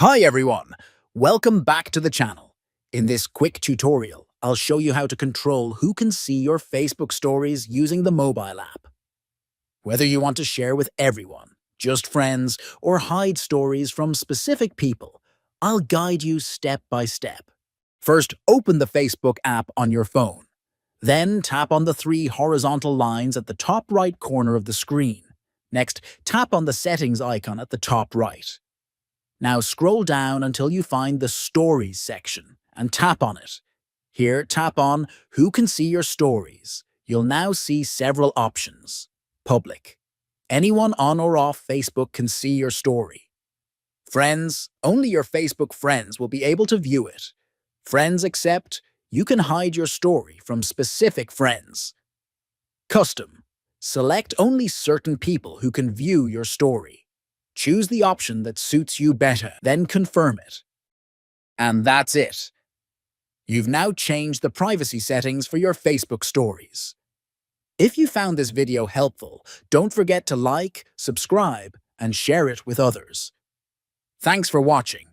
Hi everyone! Welcome back to the channel. In this quick tutorial, I'll show you how to control who can see your Facebook stories using the mobile app. Whether you want to share with everyone, just friends, or hide stories from specific people, I'll guide you step by step. First, open the Facebook app on your phone. Then tap on the three horizontal lines at the top right corner of the screen. Next, tap on the settings icon at the top right. Now scroll down until you find the Stories section and tap on it. Here, tap on Who can see your stories. You'll now see several options. Public. Anyone on or off Facebook can see your story. Friends. Only your Facebook friends will be able to view it. Friends accept. You can hide your story from specific friends. Custom. Select only certain people who can view your story. Choose the option that suits you better, then confirm it. And that's it. You've now changed the privacy settings for your Facebook stories. If you found this video helpful, don't forget to like, subscribe, and share it with others. Thanks for watching.